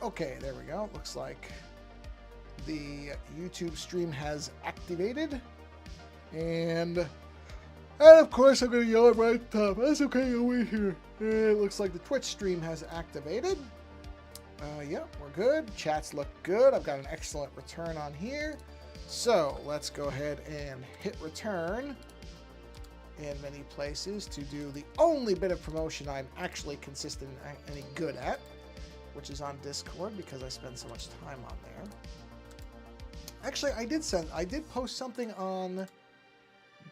Okay, there we go. Looks like the YouTube stream has activated. And of course, I'm going to yell it right at the top. That's okay, I'll wait here. And it looks like the Twitch stream has activated. Yep, we're good. Chats look good. I've got an excellent return on here. So let's go ahead and hit return in many places to do the only bit of promotion I'm actually consistent and any good at, which is on Discord because I spend so much time on there. Actually, I did post something on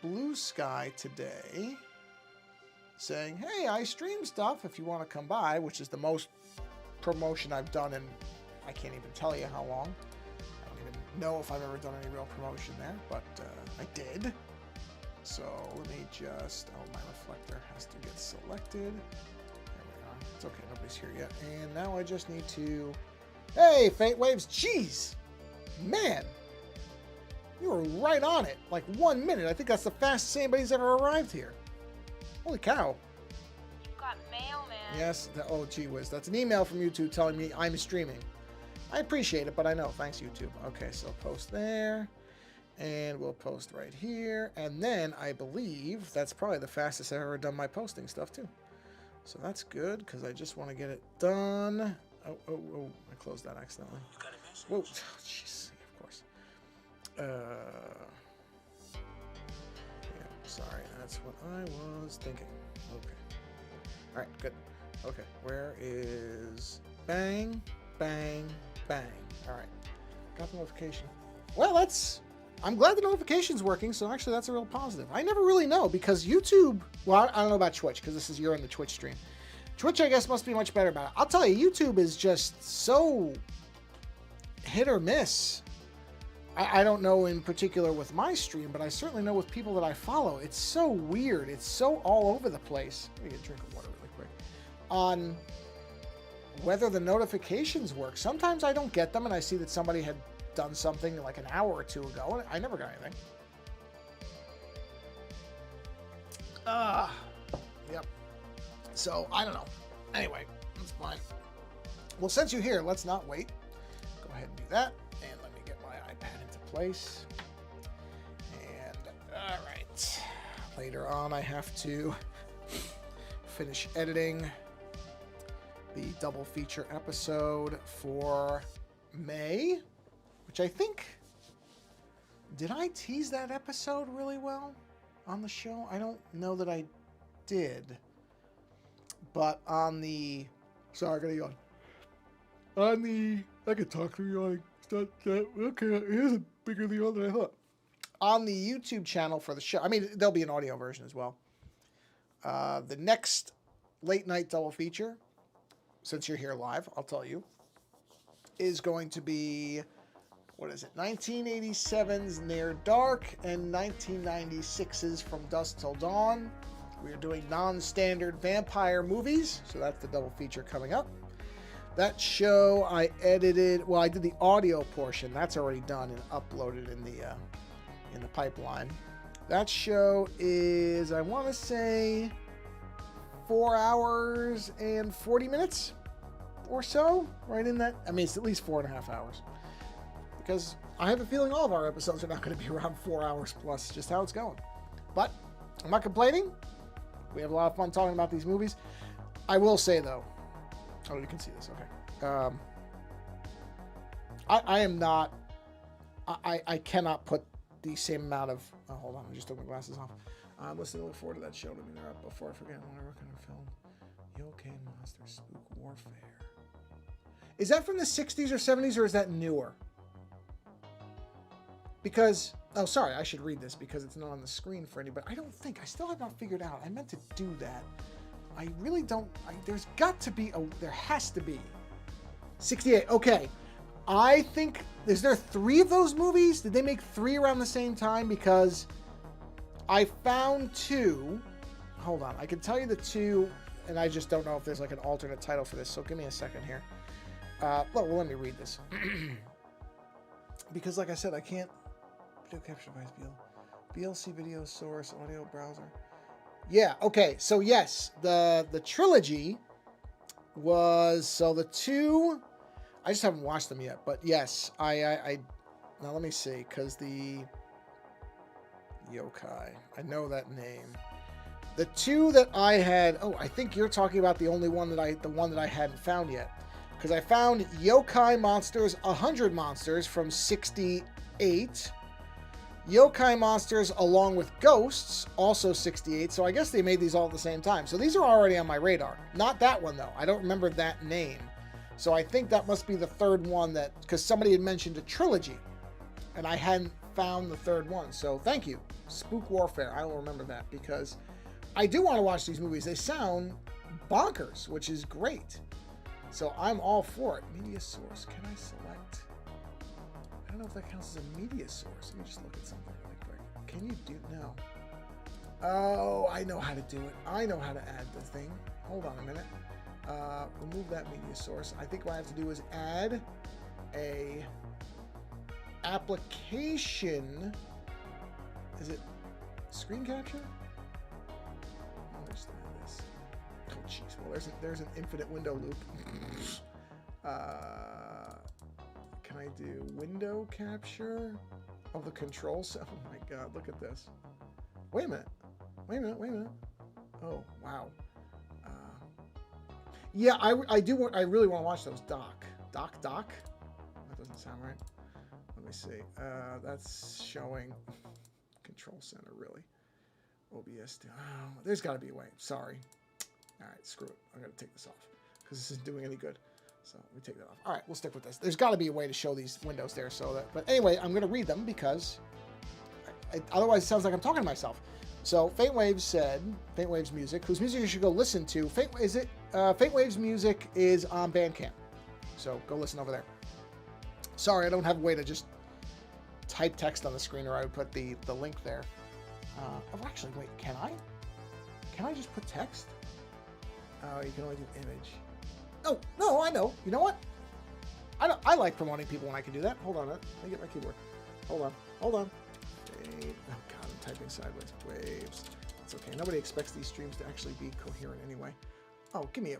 Blue Sky today saying, hey, I stream stuff if you want to come by, which is the most promotion I've done in, I can't even tell you how long. I don't even know if I've ever done any real promotion there, but I did. So let me just, oh, my reflector has to get selected. There we are. It's okay, nobody's here yet. And now I just need to, hey, Fate Waves, jeez, man, you were right on it, like 1 minute. I think that's the fastest anybody's ever arrived here. Holy cow. You got mail, man. Yes, oh, gee whiz. That's an email from YouTube telling me I'm streaming. I appreciate it, but I know. Thanks, YouTube. Okay, so post there. And we'll post right here. And then I believe that's probably the fastest I've ever done my posting stuff, too. So that's good, because I just want to get it done. Oh, I closed that accidentally. Whoa, jeez, of course. Yeah, sorry, that's what I was thinking. Okay. All right, good. Okay, where is bang, bang, bang? All right, got the notification. Well, I'm glad the notification's working, so actually that's a real positive. I never really know because YouTube, well, I don't know about Twitch because you're in the Twitch stream. Twitch, I guess, must be much better about it. I'll tell you, YouTube is just so hit or miss. I don't know in particular with my stream, but I certainly know with people that I follow. It's so weird. It's so all over the place. Let me get a drink of water really quick. On whether the notifications work. Sometimes I don't get them, and I see that somebody had done something like an hour or two ago, and I never got anything. Yep. So, I don't know. Anyway, that's fine. Well, since you're here, let's not wait. Go ahead and do that. And let me get my iPad into place. And, all right. Later on, I have to finish editing the double feature episode for May, which I think, did I tease that episode really well on the show? I don't know that I did. But on the, sorry, I gotta yawn. On the, I can talk through yawning. It's not that, okay, it is a bigger the yawn than I thought. On the YouTube channel for the show, I mean, there'll be an audio version as well. The next late night double feature, since you're here live, I'll tell you, is going to be, what is it, 1987's Near Dark and 1996's From Dusk Till Dawn. We are doing non-standard vampire movies, so that's the double feature coming up. That show I edited, well, I did the audio portion. That's already done and uploaded in the pipeline. That show is, I want to say, 4 hours and 40 minutes or so, right in that. I mean, it's at least 4.5 hours. Because I have a feeling all of our episodes are not going to be around 4 hours plus, just how it's going. But I'm not complaining. We have a lot of fun talking about these movies. I will say, though, oh, you can see this, okay. I am not, I cannot put the same amount of, oh, hold on, I just took my glasses off. I'm listening to look forward to that show to be there before I forget when I work on a film. Yokai Monster Spook Warfare. Is that from the 60s or 70s, or is that newer? Because, oh, sorry, I should read this because it's not on the screen for anybody. I don't think, I still have not figured out. I meant to do that. I really don't, there's got to be, there has to be. 68, okay. I think, is there 3 of those movies? Did they make 3 around the same time? Because I found 2. Hold on, I can tell you the 2, and I just don't know if there's like an alternate title for this, so give me a second here. Well, let me read this. Because like I said, I can't, video capture device, VLC video source, audio browser. Yeah, okay, so yes, the trilogy was, so the 2, I just haven't watched them yet. But yes, I now let me see, because the yokai, I know that name. The two that I had, oh, I think you're talking about the one that I hadn't found yet. Because I found Yokai Monsters 100 Monsters from 68. Yokai Monsters Along with Ghosts, also 68. So I guess they made these all at the same time. So these are already on my radar. Not that one, though. I don't remember that name. So I think that must be the third one that, because somebody had mentioned a trilogy. And I hadn't found the third one. So thank you. Spook Warfare. I will remember that because I do want to watch these movies. They sound bonkers, which is great. So I'm all for it. Media source. Can I select? I don't know if that counts as a media source. Let me just look at something really quick. Can you do? No. Oh, I know how to do it. I know how to add the thing. Hold on a minute. Remove that media source. I think what I have to do is add a application. Is it screen capture? Understand this. Oh, jeez. Well, there's an infinite window loop. Can I do window capture of the control center? Oh my God! Look at this. Wait a minute. Wait a minute. Oh wow. Yeah, I really want to watch those. Doc. That doesn't sound right. Let me see. That's showing control center, really. OBS. Oh, there's got to be a way. Sorry. All right, screw it. I'm going to take this off because this isn't doing any good. So let me take that off. All right, we'll stick with this. There's got to be a way to show these windows there. But anyway, I'm going to read them because otherwise it sounds like I'm talking to myself. So Faint Waves said, Faint Waves Music, whose music you should go listen to. Faint Waves Music is on Bandcamp. So go listen over there. Sorry, I don't have a way to just type text on the screen, or I would put the link there. Oh, actually, wait, can I? Can I just put text? Oh, you can only do image. Oh, no, I know. You know what? I like promoting people when I can do that. Hold on, let me get my keyboard. Hold on. Oh, God, I'm typing sideways. Waves. It's okay. Nobody expects these streams to actually be coherent anyway. Oh, give me a...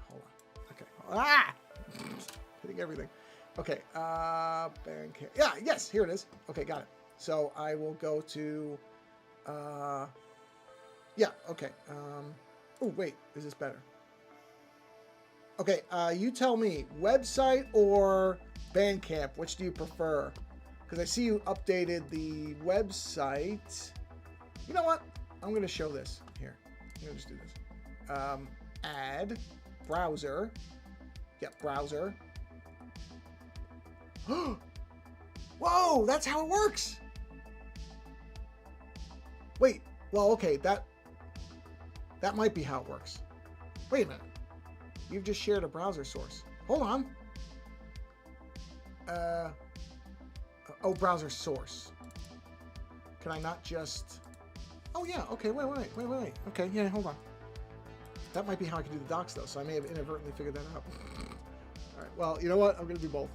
Hold on. Okay. Ah! Hitting everything. Okay. Bandcamp. Yeah, yes, here it is. Okay, got it. So I will go to... yeah, okay. Oh, wait. Is this better? Okay, you tell me. Website or Bandcamp? Which do you prefer? Because I see you updated the website. You know what? I'm going to show this. Here. I'm going to just do this. Add. Browser. Yep, browser. Whoa, that's how it works. Wait. Well, okay, that might be how it works. Wait a minute. You've just shared a browser source. Hold on. Oh, browser source. Can I not just... Oh, yeah. Okay, wait. Okay, yeah, hold on. That might be how I can do the docs, though, so I may have inadvertently figured that out. All right, well, you know what? I'm going to do both.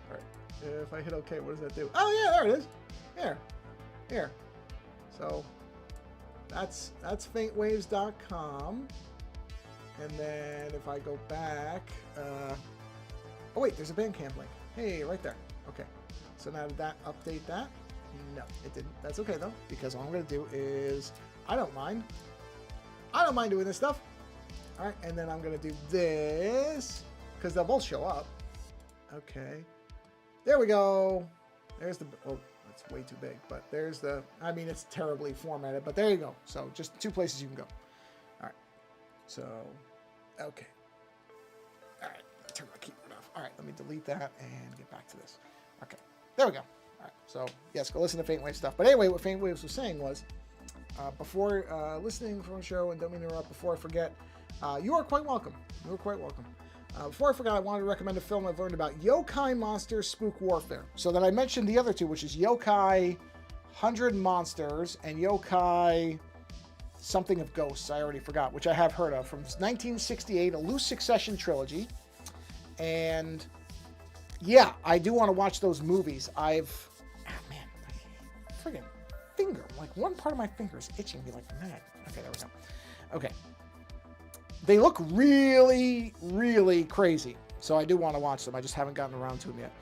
All right, if I hit OK, what does that do? Oh, yeah, there it is. Here. So, that's faintwaves.com. And then if I go back... oh, wait, there's a Bandcamp link. Hey, right there. Okay. So now did that update that? No, it didn't. That's okay, though, because all I'm going to do is... I don't mind doing this stuff. All right, and then I'm going to do this, because they'll both show up. Okay. There we go. There's the... Oh, that's way too big, but there's the... I mean, it's terribly formatted, but there you go. So just two places you can go. All right. So, okay. All right, turn my keyboard off. All right, let me delete that and get back to this. Okay, there we go. All right, so yes, go listen to Faint Wave stuff. But anyway, what Faint Waves was saying was, before listening from the show, and don't mean to interrupt, before I forget, you are quite welcome. You are quite welcome. Before I forgot, I wanted to recommend a film I've learned about, Yokai Monster Spook Warfare. So that I mentioned the other two, which is Yokai 100 Monsters and Yokai something of Ghosts, I already forgot, which I have heard of, from 1968, a loose succession trilogy. And yeah, I do want to watch those movies. Man, friggin' finger, like one part of my finger is itching me like mad. Okay, there we go. Okay. They look really, really crazy. So I do want to watch them. I just haven't gotten around to them yet.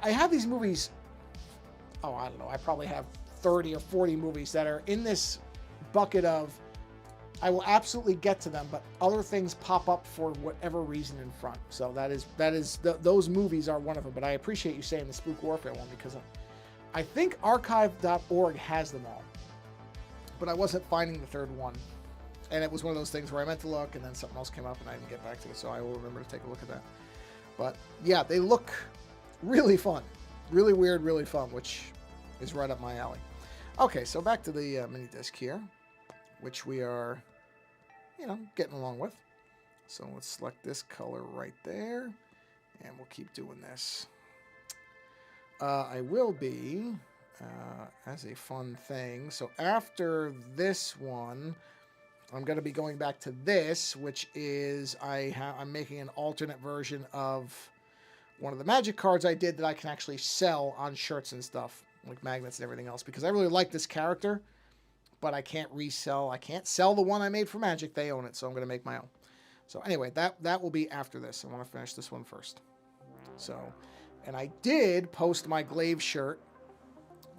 I have these movies. Oh, I don't know. I probably have 30 or 40 movies that are in this bucket of I will absolutely get to them, but other things pop up for whatever reason in front. So those movies are one of them. But I appreciate you saying the Spook Warfare one because I think archive.org has them all, but I wasn't finding the third one. And it was one of those things where I meant to look and then something else came up and I didn't get back to it. So I will remember to take a look at that. But yeah, they look really fun, really weird, really fun, which is right up my alley. Okay, so back to the mini disc here, which we are, getting along with. So let's select this color right there, and we'll keep doing this. I will be, as a fun thing, so after this one, I'm going to be going back to this, which is I'm making an alternate version of one of the magic cards I did that I can actually sell on shirts and stuff, like magnets and everything else, because I really like this character, but I can't resell. I can't sell the one I made for Magic. They own it, so I'm going to make my own. So anyway, that will be after this. I want to finish this one first. So, and I did post my Glaive shirt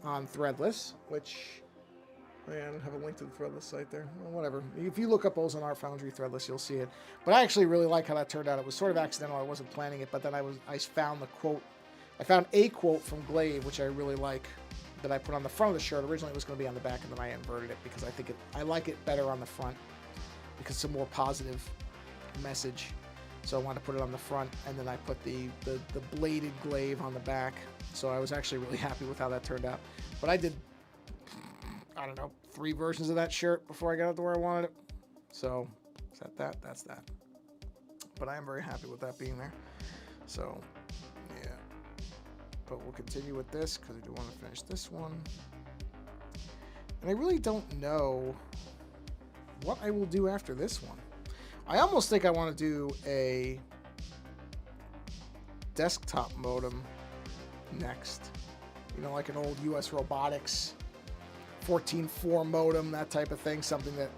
on Threadless, which I have a link to the Threadless site there. Well, whatever. If you look up O's on Art Foundry Threadless, you'll see it. But I actually really like how that turned out. It was sort of accidental. I wasn't planning it, but then I found the quote. I found a quote from Glaive, which I really like, that I put on the front of the shirt. Originally, it was going to be on the back, and then I inverted it because I like it better on the front because it's a more positive message. So I wanted to put it on the front, and then I put the bladed Glaive on the back. So I was actually really happy with how that turned out. But I did, I don't know, 3 versions of that shirt before I got it to where I wanted it. So is that? That's that. But I am very happy with that being there. So yeah. But we'll continue with this because I do want to finish this one. And I really don't know what I will do after this one. I almost think I want to do a desktop modem next. Like an old US Robotics 14.4 modem, that type of thing. Something that,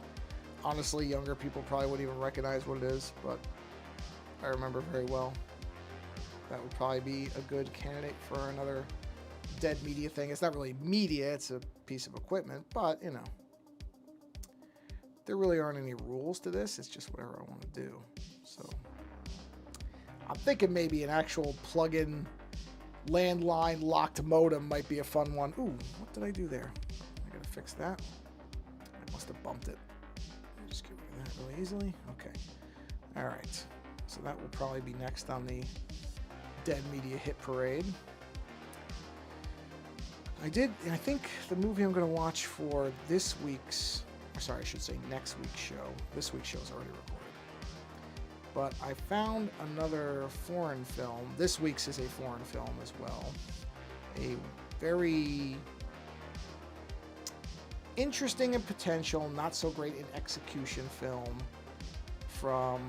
honestly, younger people probably wouldn't even recognize what it is, but I remember very well. That would probably be a good candidate for another Dead Media thing. It's not really media, it's a piece of equipment, but, there really aren't any rules to this. It's just whatever I want to do. So I'm thinking maybe an actual plug-in landline locked modem might be a fun one. Ooh, what did I do there? I gotta fix that. I must have bumped it. Just get rid of that really easily. Okay. All right. So that will probably be next on the Dead Media Hit Parade. I think the movie I'm going to watch for this week's, I should say next week's show. This week's show is already recorded. But I found another foreign film. This week's is a foreign film as well. A very interesting in potential, not so great in execution film from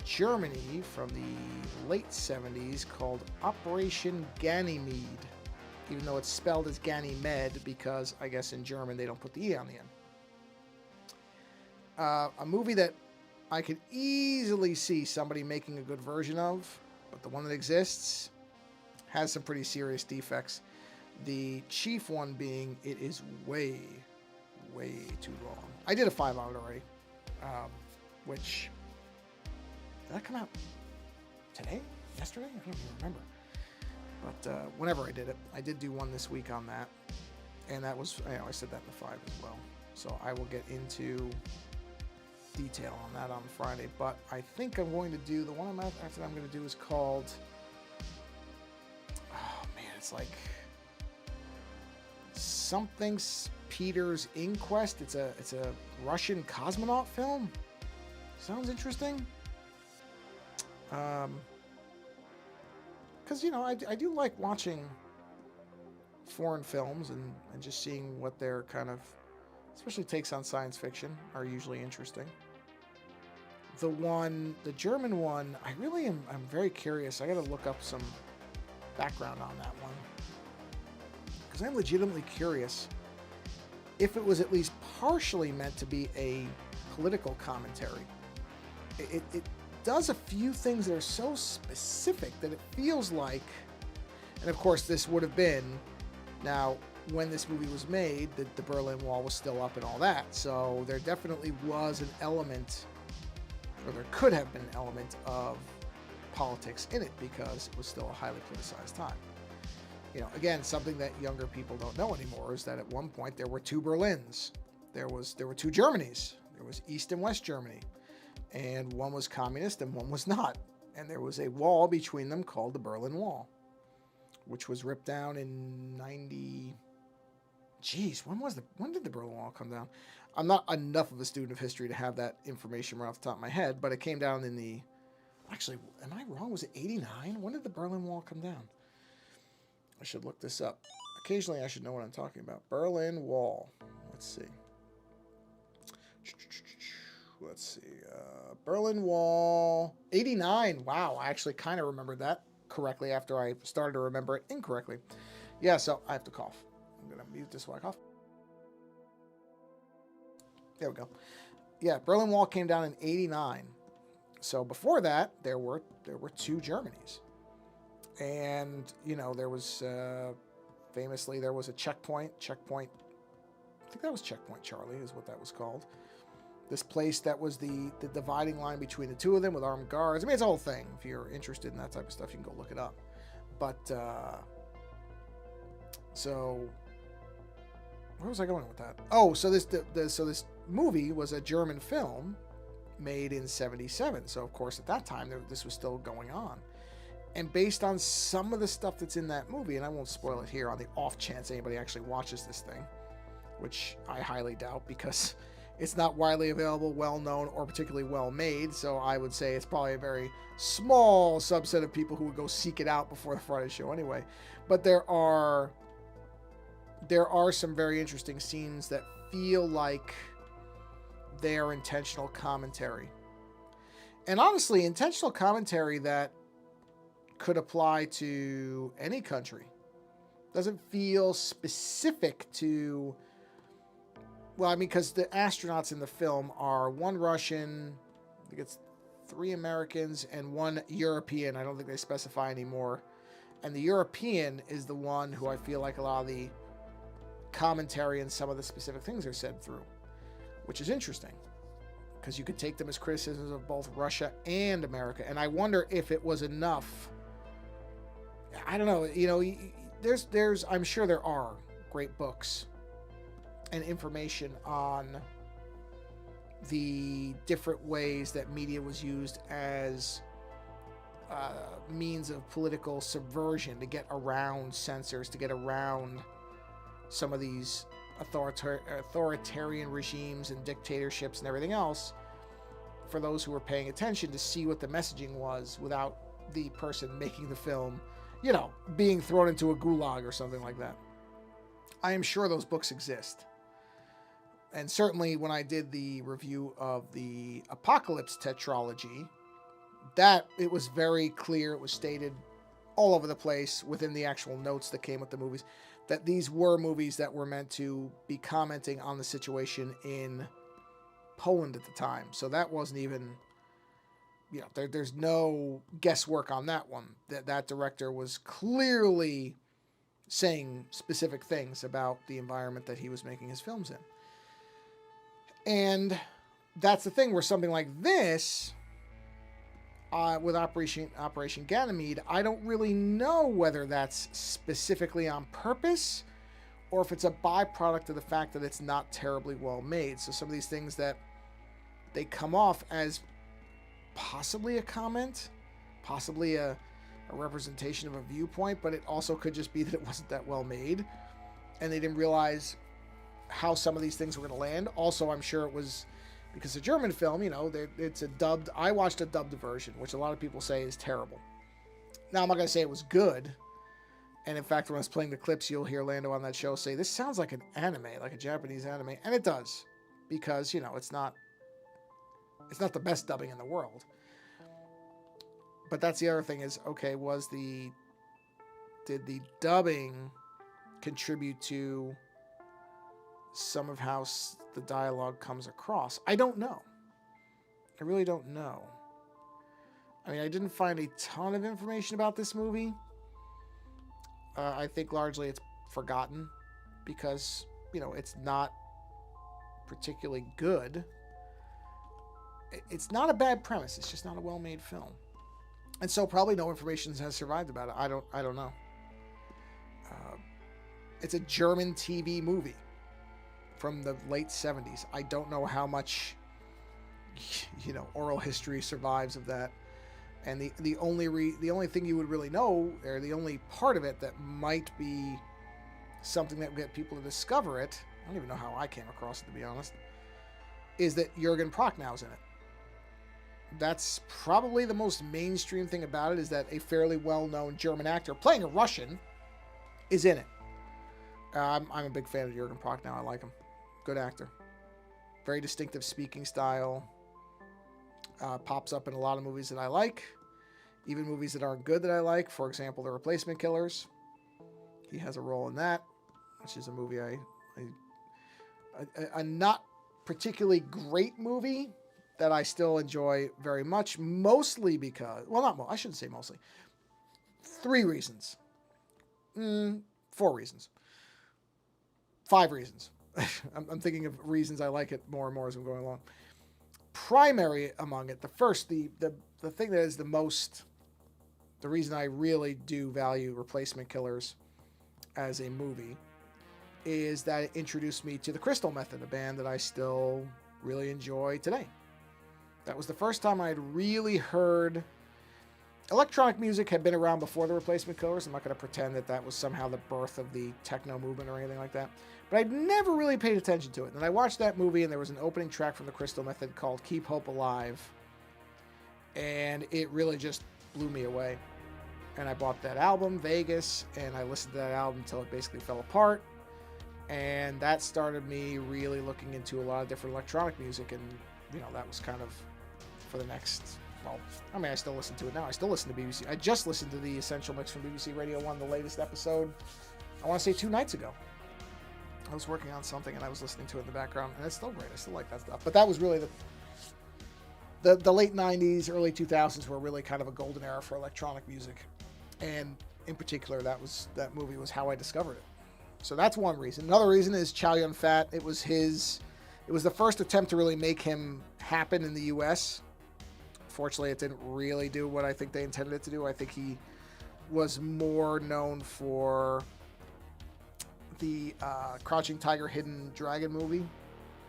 Germany from the late 70s called Operation Ganymede, even though it's spelled as Ganymede because I guess in German they don't put the E on the end. A movie that I could easily see somebody making a good version of, but the one that exists has some pretty serious defects. The chief one being it is way too long. I did a 5 on it already, which... Did that come out today? Yesterday? I don't even remember. But whenever I did it, I did do one this week on that. And that was, I said that in the 5 as well. So I will get into detail on that on Friday. But I think I'm going to do, the one after that I'm going to do is called, oh man, it's like something Peter's Inquest. It's a Russian cosmonaut film. Sounds interesting. Because, I do like watching foreign films and just seeing what their kind of, especially takes on science fiction, are usually interesting. The German one, I'm very curious. I got to look up some background on that one. Because I'm legitimately curious if it was at least partially meant to be a political commentary. does a few things that are so specific that it feels like, and of course this would have been, now when this movie was made, the Berlin Wall was still up and all that, so there definitely was an element, or there could have been an element of politics in it because it was still a highly politicized time. You know, again, something that younger people don't know anymore is that at one point there were two Berlins. There were two Germanys. There was East and West Germany. And one was communist and one was not. And there was a wall between them called the Berlin Wall, which was ripped down in 90. Geez, when did the Berlin Wall come down? I'm not enough of a student of history to have that information right off the top of my head, but it came down in the, actually, am I wrong? Was it 89? When did the Berlin Wall come down? I should look this up. Occasionally I should know what I'm talking about. Berlin Wall. Let's see. Berlin Wall. 89. Wow, I actually kind of remembered that correctly after I started to remember it incorrectly. Yeah, so I have to cough. I'm going to mute this while I cough. There we go. Yeah, Berlin Wall came down in 89. So before that, there were two Germanys. And, you know, there was, famously, there was a checkpoint, I think that was Checkpoint Charlie is what that was called. This place that was the dividing line between the two of them with armed guards. I mean, it's a whole thing. If you're interested in that type of stuff, you can go look it up. But, so, where was I going with that? Oh, so this movie was a German film made in 77. So, of course, at that time, this was still going on. And based on some of the stuff that's in that movie, and I won't spoil it here on the off chance anybody actually watches this thing, which I highly doubt because it's not widely available, well known, or particularly well made. So I would say it's probably a very small subset of people who would go seek it out before the Friday show anyway. But there are some very interesting scenes that feel like they are intentional commentary. And honestly, intentional commentary that could apply to any country. Doesn't feel specific to, well, I mean, because the astronauts in the film are one Russian, I think it's 3 Americans, and 1 European. I don't think they specify anymore. And the European is the one who I feel like a lot of the commentary and some of the specific things are said through, which is interesting because you could take them as criticisms of both Russia and America. And I wonder if it was enough. I don't know, you know, there's I'm sure there are great books and information on the different ways that media was used as means of political subversion to get around censors, to get around some of these authoritarian regimes and dictatorships and everything else, for those who were paying attention to see what the messaging was without the person making the film, you know, being thrown into a gulag or something like that. I am sure those books exist. And certainly when I did the review of the Apocalypse tetralogy, that it was very clear, it was stated all over the place within the actual notes that came with the movies, that these were movies that were meant to be commenting on the situation in Poland at the time. So that wasn't even, you know, there's no guesswork on that one. That director was clearly saying specific things about the environment that he was making his films in. And that's the thing where something like this, with Operation Ganymede, I don't really know whether that's specifically on purpose or if it's a byproduct of the fact that it's not terribly well made. So some of these things that they come off as possibly a comment, possibly a representation of a viewpoint, but it also could just be that it wasn't that well made and they didn't realize how some of these things were going to land. Also, I'm sure it was because the German film, you know, it's a dubbed, I watched a dubbed version, which a lot of people say is terrible. Now, I'm not going to say it was good. And in fact, when I was playing the clips, you'll hear Lando on that show say, this sounds like an anime, like a Japanese anime. And it does, because, you know, it's not the best dubbing in the world. But that's the other thing is, okay, did the dubbing contribute to some of how the dialogue comes across? I don't know. I really don't know. I mean, I didn't find a ton of information about this movie. I think largely it's forgotten because, it's not particularly good. It's not a bad premise. It's just not a well-made film. And so probably no information has survived about it. I don't know. It's a German TV movie from the late 70s. I don't know how much, oral history survives of that. And the only thing you would really know, or the only part of it that might be something that would get people to discover it, I don't even know how I came across it, to be honest, is that Jürgen Prochnow's in it. That's probably the most mainstream thing about it, is that a fairly well-known German actor playing a Russian is in it. I'm a big fan of Jürgen Prochnow. I like him. Good actor. Very distinctive speaking style. Pops up in a lot of movies that I like. Even movies that aren't good that I like. For example, The Replacement Killers. He has a role in that, which is a movie a not particularly great movie that I still enjoy very much. Mostly because, I shouldn't say mostly. 3 reasons. 4 reasons. 5 reasons. I'm thinking of reasons I like it more and more as I'm going along. Primary among it, the thing that is the reason I really do value Replacement Killers as a movie is that it introduced me to the Crystal Method, a band that I still really enjoy today. That was the first time I'd really heard. Electronic music had been around before the Replacement Killers. I'm not going to pretend that was somehow the birth of the techno movement or anything like that. But I'd never really paid attention to it. And I watched that movie, and there was an opening track from the Crystal Method called Keep Hope Alive. And it really just blew me away. And I bought that album, Vegas, and I listened to that album until it basically fell apart. And that started me really looking into a lot of different electronic music. And, that was kind of for the next... Well, I still listen to it now. I still listen to BBC. I just listened to the Essential Mix from BBC Radio 1, the latest episode, I want to say 2 nights ago. I was working on something and I was listening to it in the background, and it's still great. I still like that stuff. But that was really the late 90s, early 2000s were really kind of a golden era for electronic music. And in particular, that movie was how I discovered it. So that's one reason. Another reason is Chow Yun-Fat. It was the first attempt to really make him happen in the U.S. Fortunately, it didn't really do what I think they intended it to do. I think he was more known for the Crouching Tiger, Hidden Dragon movie.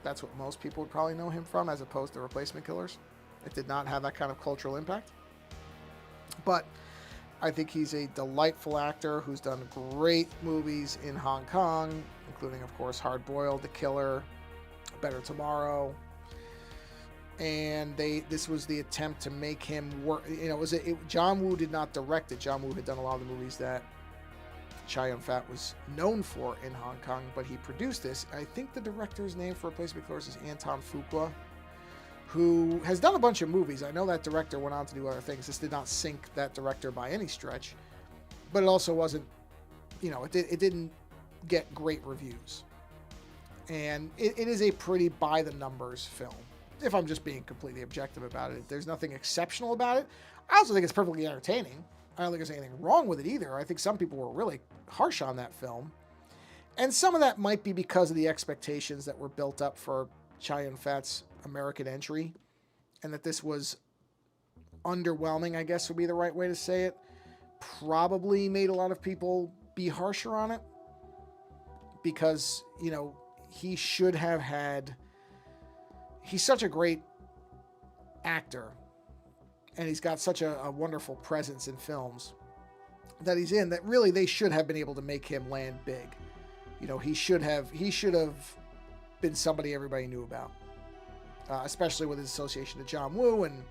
That's what most people would probably know him from, as opposed to Replacement Killers. It did not have that kind of cultural impact. But I think he's a delightful actor who's done great movies in Hong Kong, including, of course, Hard Boiled, The Killer, Better Tomorrow. And this was the attempt to make him work. John Woo did not direct it. John Woo had done a lot of the movies that Chow Yun-Fat was known for in Hong Kong, but he produced this. I think the director's name for Replacement Killers is Anton Fuqua, who has done a bunch of movies. I know that director went on to do other things. This did not sink that director by any stretch, but it also wasn't, it didn't get great reviews. And it is a pretty by-the-numbers film. If I'm just being completely objective about it, there's nothing exceptional about it. I also think it's perfectly entertaining. I don't think there's anything wrong with it either. I think some people were really harsh on that film. And some of that might be because of the expectations that were built up for Chow Yun-Fat's American entry, and that this was underwhelming, I guess would be the right way to say it. Probably made a lot of people be harsher on it because, he should have had... He's such a great actor, and he's got such a wonderful presence in films that he's in, that really they should have been able to make him land big. He should have been somebody everybody knew about, especially with his association to John Woo and,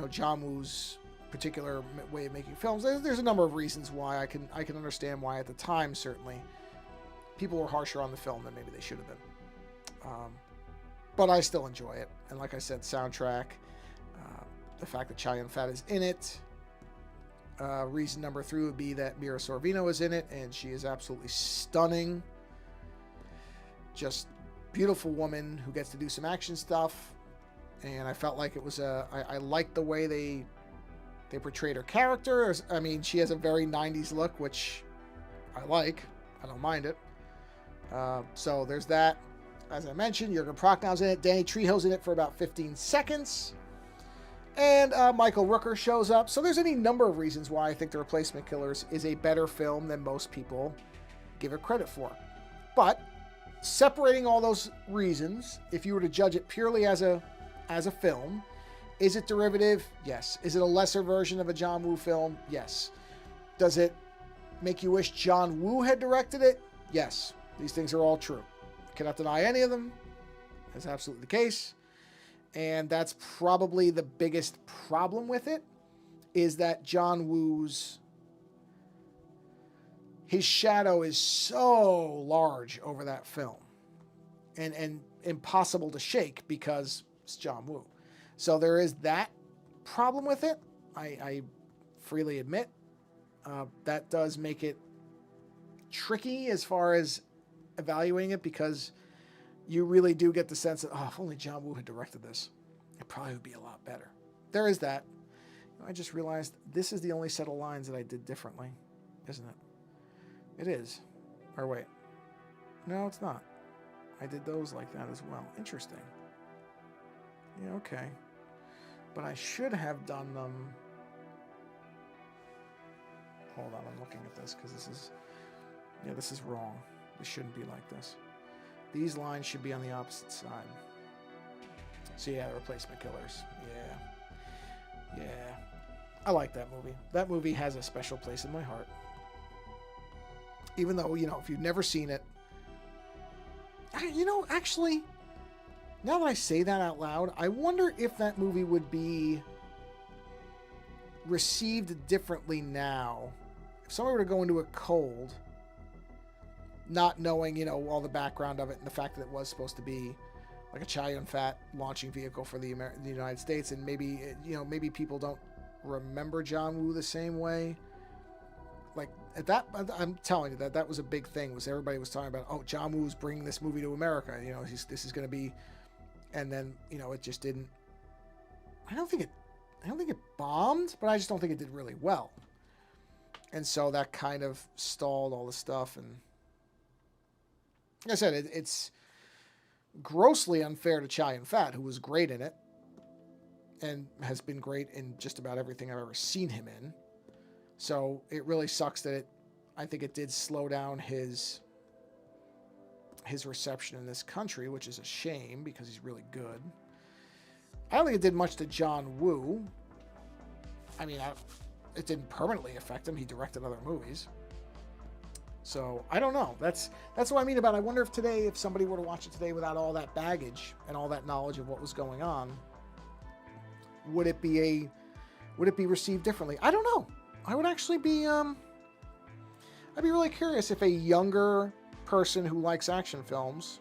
John Woo's particular way of making films. There's a number of reasons why I can understand why at the time, certainly, people were harsher on the film than maybe they should have been. But I still enjoy it. And like I said, soundtrack, the fact that Chow Yun-Fat is in it. Reason number 3 would be that Mira Sorvino is in it, and she is absolutely stunning. Just beautiful woman who gets to do some action stuff. And I felt like it was I liked the way they They portrayed her character. I mean, she has a very 90s look, which I like. I don't mind it. So there's that. As I mentioned, Jurgen Prochnow's in it. Danny Trejo's in it for about 15 seconds. And Michael Rooker shows up. So there's any number of reasons why I think The Replacement Killers is a better film than most people give it credit for. But separating all those reasons, if you were to judge it purely as a film, is it derivative? Yes. Is it a lesser version of a John Woo film? Yes. Does it make you wish John Woo had directed it? Yes. These things are all true. Cannot deny any of them. That's absolutely the case. And that's probably the biggest problem with it, is that John Woo's his shadow is so large over that film and impossible to shake because it's John Woo. So there is that problem with it. I freely admit that does make it tricky as far as evaluating it, because you really do get the sense that, oh, if only John Woo had directed this, it probably would be a lot better. There is that. I just realized this is the only set of lines that I did differently, isn't it? It is. Or wait. No, it's not. I did those like that as well. Interesting. Yeah, okay. But I should have done them... Hold on, I'm looking at this because this is... Yeah, this is wrong. This shouldn't be like this. These lines should be on the opposite side. So yeah, Replacement Killers. Yeah. Yeah. I like that movie. That movie has a special place in my heart. Even though, if you've never seen it... Actually, now that I say that out loud, I wonder if that movie would be received differently now. If somebody were to go into it cold, not knowing, all the background of it and the fact that it was supposed to be like a Chow Yun-Fat launching vehicle for the United States, and maybe, maybe people don't remember John Woo the same way. Like, at that, I'm telling you that was a big thing, was everybody was talking about, oh, John Woo's bringing this movie to America, this is going to be, and then, it just didn't, I don't think it bombed, but I just don't think it did really well. And so that kind of stalled all the stuff. And like I said, it's grossly unfair to Chow Yun-Fat, who was great in it and has been great in just about everything I've ever seen him in. So it really sucks that I think it did slow down his reception in this country, which is a shame because he's really good. I don't think it did much to John Woo. I mean, it didn't permanently affect him. He directed other movies. So I don't know. That's what I mean about, I wonder if somebody were to watch it today without all that baggage and all that knowledge of what was going on, would it be received differently? I don't know. I would actually be, I'd be really curious if a younger person who likes action films,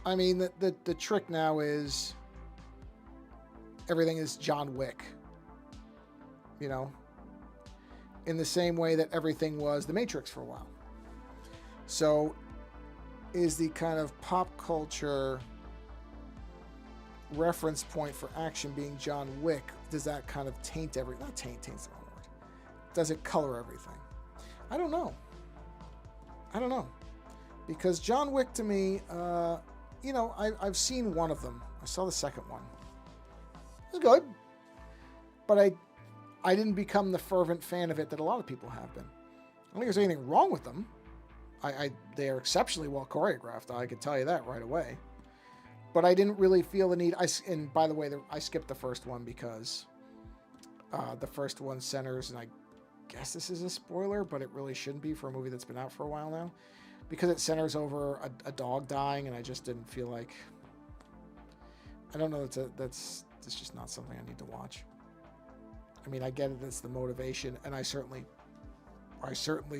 I mean, the trick now is everything is John Wick, in the same way that everything was The Matrix for a while. So is the kind of pop culture reference point for action being John Wick, does that kind of taint everything? Not taint's the wrong word. Does it color everything? I don't know. Because John Wick to me, I've seen one of them. I saw the second one. It was good. But I didn't become the fervent fan of it that a lot of people have been. I don't think there's anything wrong with them. They are exceptionally well choreographed. I can tell you that right away. But I didn't really feel the need. And by the way, I skipped the first one because the first one centers, and I guess this is a spoiler, but it really shouldn't be for a movie that's been out for a while now, because it centers over a dog dying, and I just didn't feel like, I don't know, that's just not something I need to watch. I mean, I get it, that's the motivation, and I certainly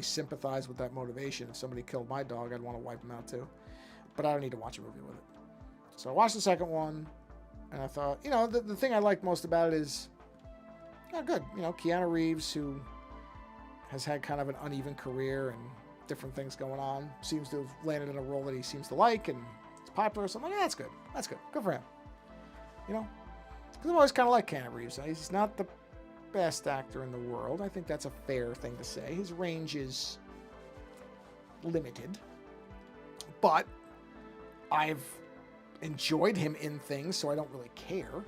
sympathize with that motivation. If somebody killed my dog, I'd want to wipe him out too. But I don't need to watch a movie with it. So I watched the second one, and I thought, the thing I liked most about it is, good. Keanu Reeves, who has had kind of an uneven career and different things going on, seems to have landed in a role that he seems to like, and it's popular. So I'm like, that's good. That's good. Good for him. Because I've always kind of liked Keanu Reeves. He's not the best actor in the world. I think that's a fair thing to say. His range is limited. But I've enjoyed him in things, so I don't really care.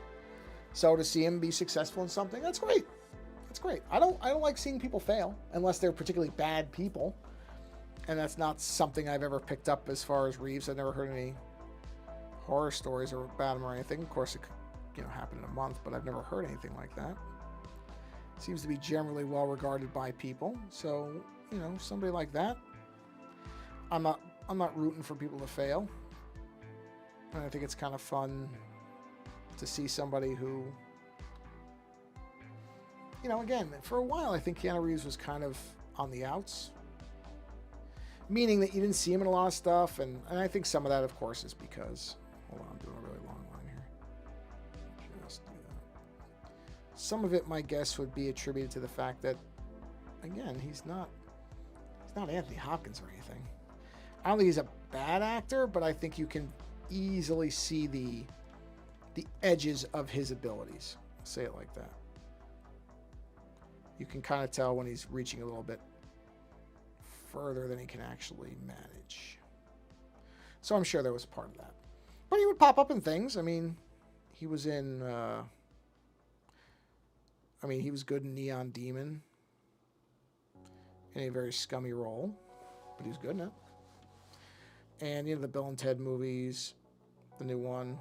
So to see him be successful in something, that's great. That's great. I don't like seeing people fail unless they're particularly bad people. And that's not something I've ever picked up as far as Reeves. I've never heard any horror stories about him or anything. Of course, it could, happen in a month, but I've never heard anything like that. Seems to be generally well regarded by people. So, somebody like that, I'm not rooting for people to fail. And I think it's kind of fun to see somebody who, again, for a while, I think Keanu Reeves was kind of on the outs. Meaning that you didn't see him in a lot of stuff. And I think some of that, of course, is because, hold on, I'm doing a really long line here. Just do that. Some of it, my guess, would be attributed to the fact that, again, he's not Anthony Hopkins or anything. I don't think he's a bad actor, but I think you can easily see the edges of his abilities. I'll say it like that. You can kind of tell when he's reaching a little bit further than he can actually manage. So I'm sure there was part of that. But he would pop up in things. I mean, he was in... he was good in Neon Demon. In a very scummy role. But he was good in it. And, the Bill and Ted movies. The new one.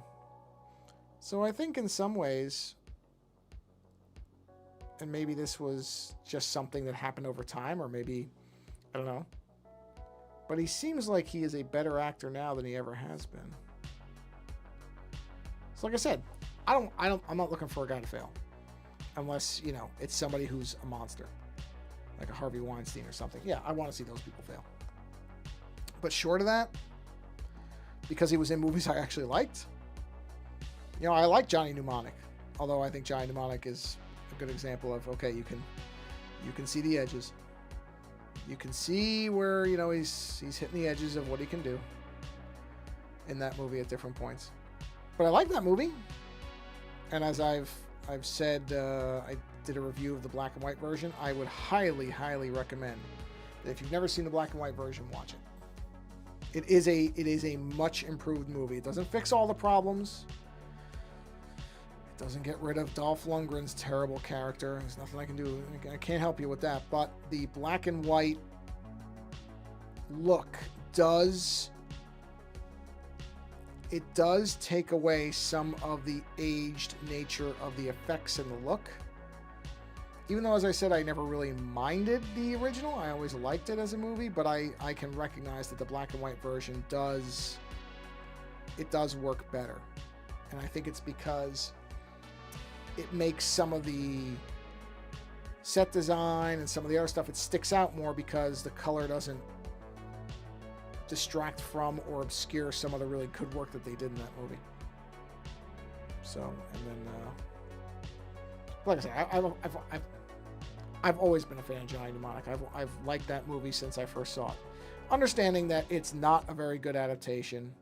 So I think in some ways... And maybe this was just something that happened over time. Or maybe... I don't know. But he seems like he is a better actor now than he ever has been. So like I said, I'm not looking for a guy to fail. Unless, it's somebody who's a monster. Like a Harvey Weinstein or something. Yeah, I want to see those people fail. But short of that, because he was in movies I actually liked, I like Johnny Mnemonic. Although I think Johnny Mnemonic is a good example of, okay, you can see the edges. You can see where, he's hitting the edges of what he can do in that movie at different points. But I like that movie. And as I've said, I did a review of the black and white version. I would highly, highly recommend that if you've never seen the black and white version, watch it. It is a much improved movie. It doesn't fix all the problems. It doesn't get rid of Dolph Lundgren's terrible character. There's nothing I can do. I can't help you with that. But the black and white look does take away some of the aged nature of the effects and the look. Even though, as I said, I never really minded the original. I always liked it as a movie, but I can recognize that the black and white version does work better. And I think it's because it makes some of the set design and some of the other stuff, it sticks out more because the color doesn't distract from or obscure some of the really good work that they did in that movie. So, and then, like I said, I've always been a fan of Johnny Mnemonic. I've liked that movie since I first saw it. Understanding that it's not a very good adaptation,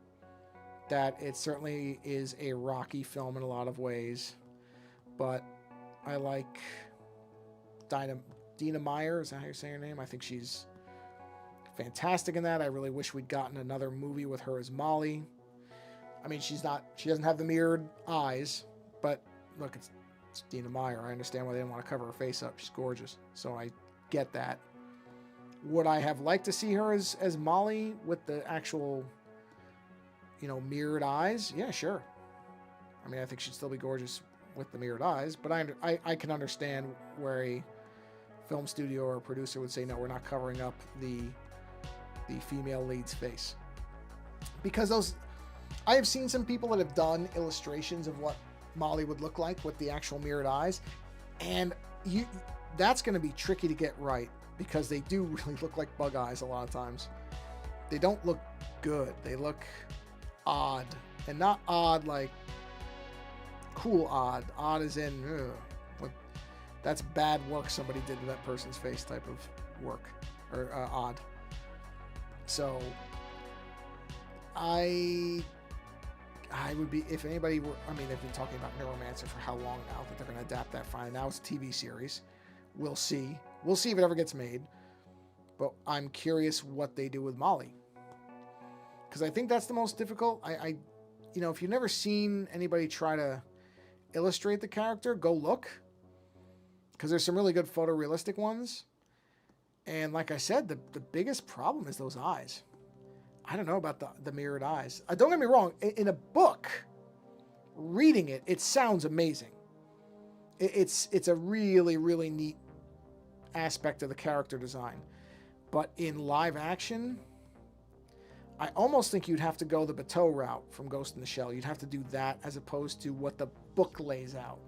that it certainly is a rocky film in a lot of ways, but I like Dina Meyer, is that how you're saying her name? I think she's fantastic in that. I really wish we'd gotten another movie with her as Molly. I mean, she doesn't have the mirrored eyes, but look, it's Dina Meyer. I understand why they didn't want to cover her face up. She's gorgeous. So I get that. Would I have liked to see her as Molly with the actual, mirrored eyes? Yeah, sure. I mean, I think she'd still be gorgeous with the mirrored eyes, but I can understand where a film studio or a producer would say, no, we're not covering up the female lead's face. Because I have seen some people that have done illustrations of what Molly would look like with the actual mirrored eyes, and that's going to be tricky to get right because they do really look like bug eyes a lot of times. They don't look good. They look odd, and not odd like cool odd. Odd as in, that's bad work somebody did to that person's face type of work, or odd. So I would be, if anybody were, I mean, they've been talking about Neuromancer for how long now that they're going to adapt that fine. Now it's a TV series. We'll see. We'll see if it ever gets made. But I'm curious what they do with Molly. Because I think that's the most difficult. You know, if you've never seen anybody try to illustrate the character, go look. Because there's some really good photorealistic ones. And like I said, the biggest problem is those eyes. I don't know about the mirrored eyes. Don't get me wrong. In a book, reading it, it sounds amazing. It's a really, really neat aspect of the character design. But in live action, I almost think you'd have to go the Bateau route from Ghost in the Shell. You'd have to do that as opposed to what the book lays out.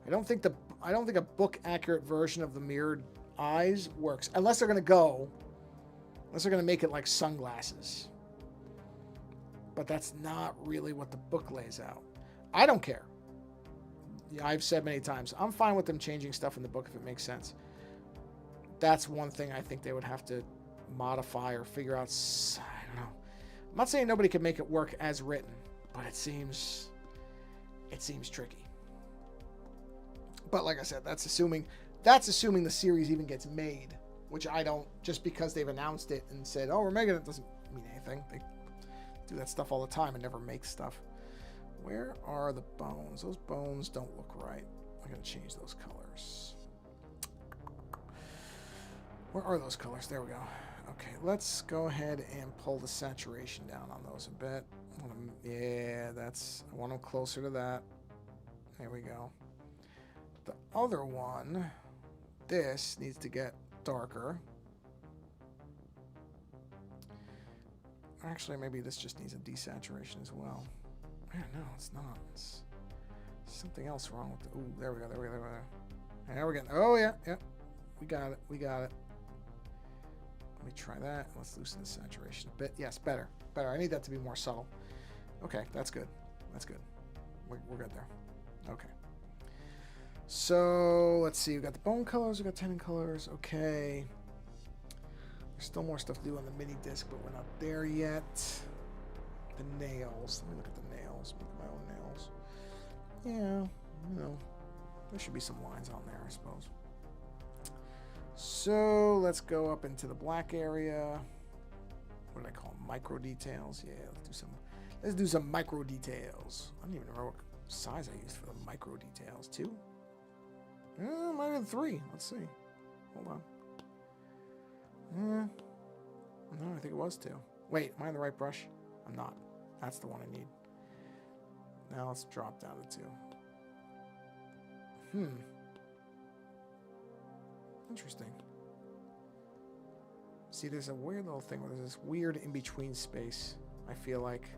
I don't think a book accurate version of the mirrored eyes works unless they're going to make it like sunglasses. But that's not really what the book lays out. I don't care. I've said many times, I'm fine with them changing stuff in the book if it makes sense. That's one thing I think they would have to modify or figure out. I don't know. I'm not saying nobody can make it work as written, but it seems tricky. But like I said, that's assuming the series even gets made, which I don't, just because they've announced it and said, oh, we're making it, doesn't mean anything. They do that stuff all the time and never make stuff. Where are the bones? Those bones don't look right. I'm going to change those colors. Where are those colors? There we go. Okay, let's go ahead and pull the saturation down on those a bit. Yeah, I want them closer to that. There we go. The other one, this needs to get darker. Actually, maybe this just needs a desaturation as well. Man, no, it's not. It's something else wrong with the... Ooh, there we go. There we go. Oh, yeah. We got it. Let me try that. Let's loosen the saturation a bit. Yes, better. I need that to be more subtle. Okay, that's good. We're good there. Okay. So, let's see. We got the bone colors. We got tenon colors. Okay. There's still more stuff to do on the mini disc, but we're not there yet. The nails. Let me look at the nails. Make my own nails. Yeah, there should be some lines on there, I suppose. So let's go up into the black area. What do I call them? Micro details. Yeah, let's do some micro details. I don't even remember what size I used for the micro details. 2? Might have been 3. Let's see. Hold on. No, I think it was 2. Wait, am I on the right brush? I'm not. That's the one I need. Now let's drop down to 2. Interesting. See, there's a weird little thing where there's this weird in-between space, I feel like,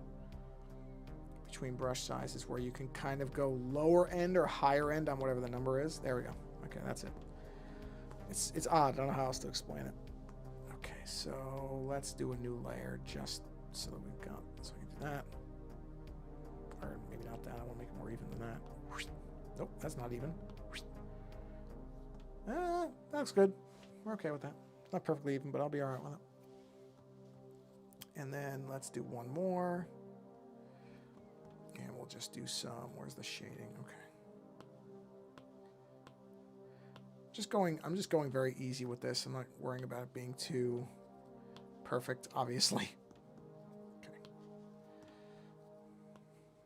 between brush sizes where you can kind of go lower end or higher end on whatever the number is. There we go. Okay, that's it. It's odd. I don't know how else to explain it. Okay, so let's do a new layer just so that we've got, so we can do that. Or maybe not that. I want to make it more even than that. Nope, that's not even. That looks good. We're okay with that. It's not perfectly even, but I'll be all right with it. And then let's do one more. And we'll just do some, where's the shading? Okay. I'm just going very easy with this. I'm not worrying about it being too perfect, obviously. Okay.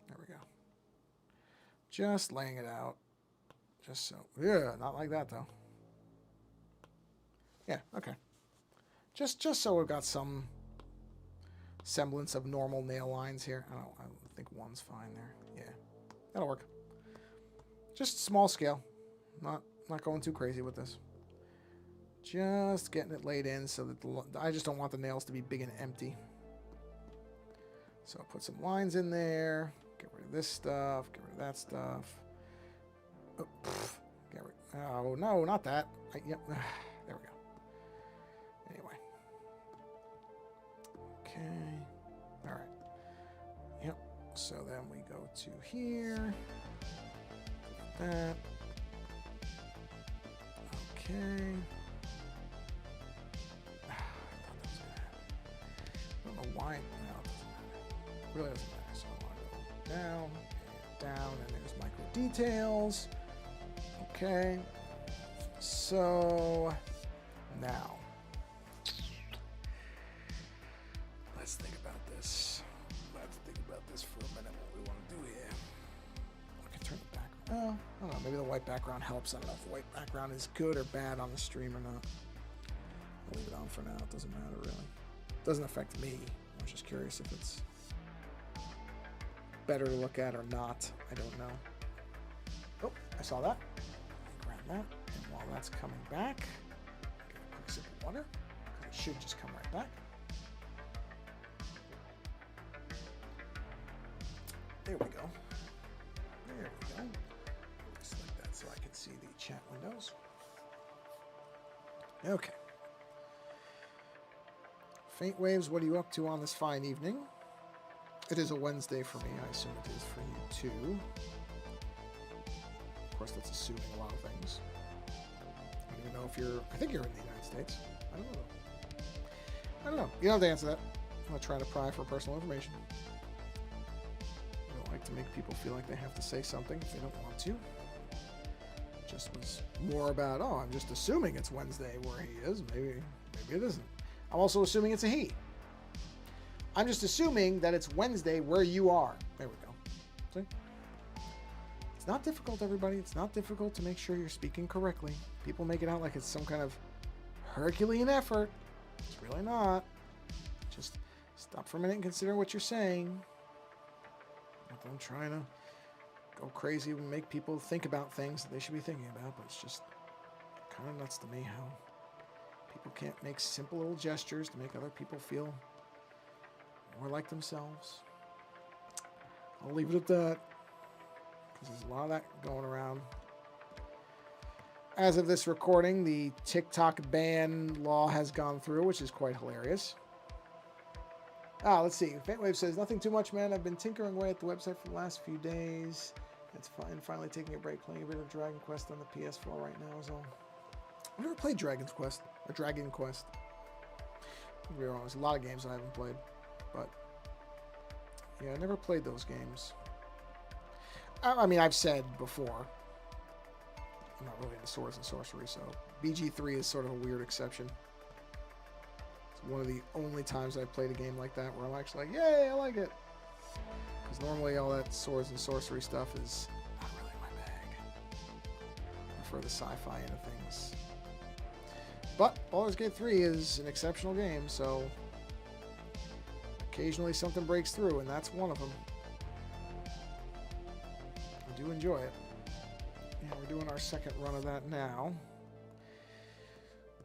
There we go. Just laying it out. Just so. Yeah, not like that though. Yeah, okay. Just so we've got some semblance of normal nail lines here. I think 1's fine there. Yeah, that'll work. Just small scale. Not going too crazy with this. Just getting it laid in so that I just don't want the nails to be big and empty. So I'll put some lines in there. Get rid of this stuff. Get rid of that stuff. Oh, get rid. Oh no, not that. Yep. There we go. Anyway. Okay. All right. Yep. So then we go to here. That. Okay. I don't know why. No, it doesn't matter. It really doesn't matter. So I want to go details. Okay. So now let's think about this. Let's think about this for a minute. What we want to do here. I can turn the background. I don't know. Maybe the white background helps. I don't know if the white background is good or bad on the stream or not. I'll leave it on for now. It doesn't matter really. It doesn't affect me. I'm just curious if it's better to look at or not. I don't know. Oh, I saw that. Grab that. And while that's coming back, get a quick sip of water. It should just come right back. There we go. There we go. Select that so I can see the chat windows. Okay. Faint Waves, what are you up to on this fine evening? It is a Wednesday for me. I assume it is for you too. Of course, that's assuming a lot of things. I don't even know if you're... I think you're in the United States. I don't know. I don't know. You don't have to answer that. I'm not trying to pry for personal information. I don't like to make people feel like they have to say something if they don't want to. Just was more about, oh, I'm just assuming it's Wednesday where he is. Maybe it isn't. I'm also assuming it's a he. I'm just assuming that it's Wednesday where you are. There we go. See? It's not difficult, everybody. It's not difficult to make sure you're speaking correctly. People make it out like it's some kind of Herculean effort. It's really not. Just stop for a minute and consider what you're saying. Don't try to go crazy and make people think about things that they should be thinking about, but it's just kind of nuts to me how people can't make simple little gestures to make other people feel more like themselves. I'll leave it at that, because there's a lot of that going around. As of this recording, the TikTok ban law has gone through, which is quite hilarious. Let's see. Faintwave says, nothing too much, man. I've been tinkering away at the website for the last few days. It's fine. Finally taking a break, playing a bit of Dragon Quest on the PS4 right now is all. I've never played Dragon's Quest, or Dragon Quest. To be honest, a lot of games I haven't played, but yeah, I never played those games. I mean, I've said before, I'm not really into swords and sorcery, so BG3 is sort of a weird exception. It's one of the only times I've played a game like that where I'm actually like, yay, I like it. Because normally all that swords and sorcery stuff is not really my bag. I prefer the sci-fi end of things. But Baldur's Gate 3 is an exceptional game, so occasionally something breaks through, and that's one of them. I do enjoy it. And we're doing our second run of that now,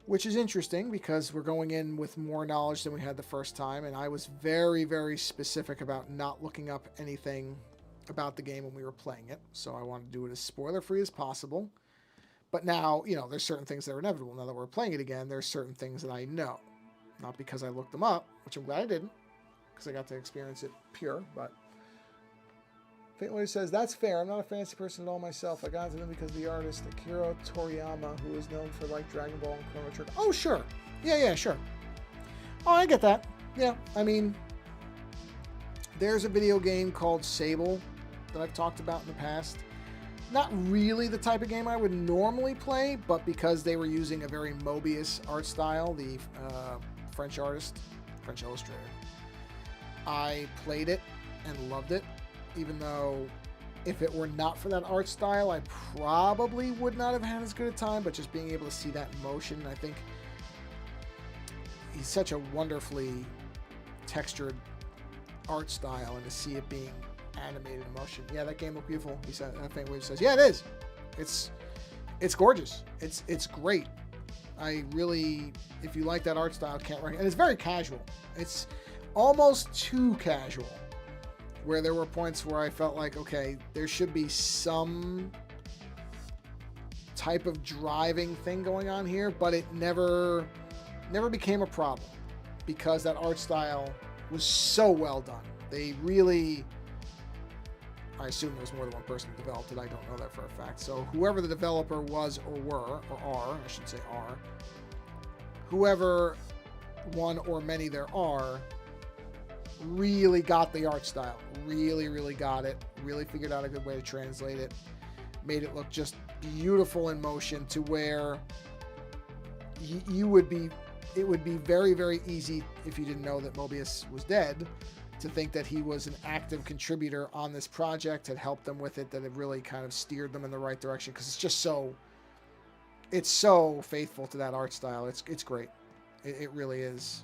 which is interesting because we're going in with more knowledge than we had the first time, and I was very, very specific about not looking up anything about the game when we were playing it, so I wanted to do it as spoiler-free as possible. But now, you know, there's certain things that are inevitable. Now that we're playing it again, there's certain things that I know. Not because I looked them up, which I'm glad I didn't, because I got to experience it pure, but Faintwave says, that's fair. I'm not a fantasy person at all myself. I got into them because of the artist Akira Toriyama, who is known for, like, Dragon Ball and Chrono Trigger. Oh, sure. Yeah, sure. Oh, I get that. Yeah, I mean, there's a video game called Sable that I've talked about in the past. Not really the type of game I would normally play, but because they were using a very Mobius art style, the French artist, French illustrator, I played it and loved it, even though if it were not for that art style, I probably would not have had as good a time, but just being able to see that in motion, I think he's such a wonderfully textured art style, and to see it being animated in motion. Yeah, that game looked beautiful. He said, I think Wave says, yeah, it is. It's gorgeous. It's great. I really, if you like that art style, can't recommend. And it's very casual. It's almost too casual, where there were points where I felt like, okay, there should be some type of driving thing going on here, but it never became a problem because that art style was so well done. They really, I assume there's more than one person who developed it. I don't know that for a fact. So whoever the developer was or were, or are, I should say are, whoever one or many there are, really got the art style. Really got it. Really figured out a good way to translate it. made it look just beautiful in motion to where you would be, it would be very, very easy if you didn't know that Mobius was dead to think that he was an active contributor on this project, had helped them with it, that it really kind of steered them in the right direction, because it's just so, it's so faithful to that art style. It's great. It really is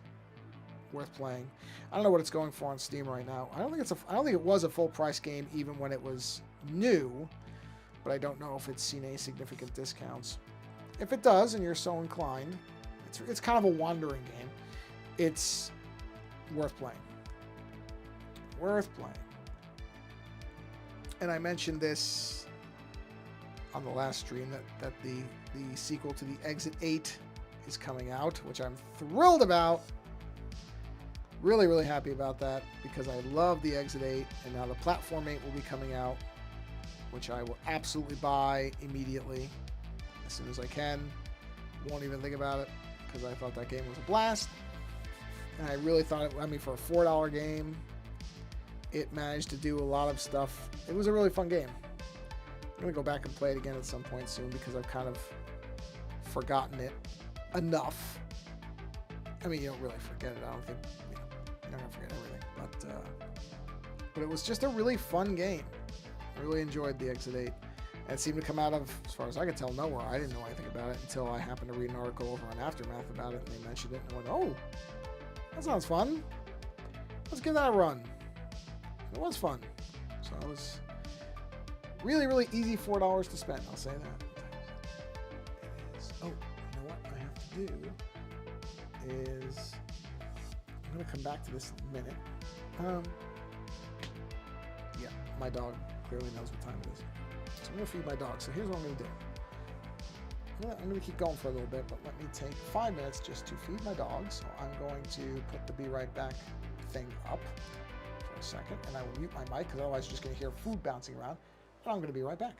worth playing. I don't know what it's going for on Steam right now. I don't think it was a full price game even when it was new, but I don't know if it's seen any significant discounts. If it does, and you're so inclined, it's kind of a wandering game. It's worth playing. Worth playing. And I mentioned this on the last stream that the sequel to the Exit 8 is coming out, which I'm thrilled about. Really, really happy about that because I love the Exit 8, and now the Platform 8 will be coming out, which I will absolutely buy immediately as soon as I can. Won't even think about it because I thought that game was a blast. And I really thought it, I mean, for a $4 game, it managed to do a lot of stuff. It was a really fun game. I'm going to go back and play it again at some point soon because I've kind of forgotten it enough. I mean, you don't really forget it. I don't think, you know, you're not going to forget everything. But it was just a really fun game. I really enjoyed the Exit 8. And it seemed to come out of, as far as I could tell, nowhere. I didn't know anything about it until I happened to read an article over on Aftermath about it, and they mentioned it, and I went, oh, that sounds fun. Let's give that a run. It was fun. So it was really, really easy $4 to spend. I'll say that. It is. Oh, you know what I have to do is I'm going to come back to this in a minute. Yeah, my dog clearly knows what time it is. So I'm going to feed my dog. So here's what I'm going to do. I'm going to keep going for a little bit, but let me take 5 minutes just to feed my dog. So I'm going to put the Be Right Back thing up for a second, and I will mute my mic because otherwise you're just going to hear food bouncing around. And I'm going to be right back.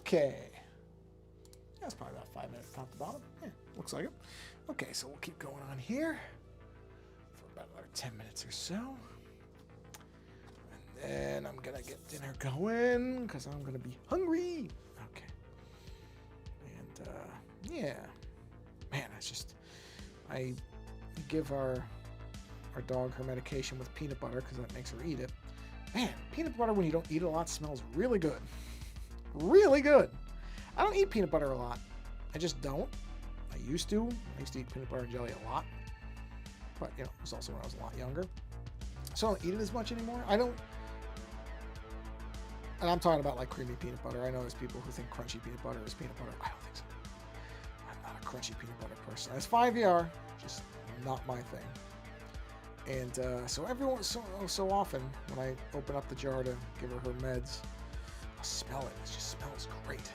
Okay. That's probably about 5 minutes top to bottom. Yeah, looks like it. Okay, so we'll keep going on here for about another 10 minutes or so. And then I'm going to get dinner going because I'm going to be hungry. Okay. And, yeah. Man, it's just... I give our dog her medication with peanut butter because that makes her eat it. Man, peanut butter when you don't eat it a lot smells really good. Really good. I don't eat peanut butter a lot. I just don't. I used to. I used to eat peanut butter and jelly a lot. But, you know, it was also when I was a lot younger. So I don't eat it as much anymore. I don't... And I'm talking about like creamy peanut butter. I know there's people who think crunchy peanut butter is peanut butter. I don't think so. I'm not a crunchy peanut butter person. As 5ER, just not my thing. And so everyone, so often when I open up the jar to give her meds, I'll smell it. It just smells great.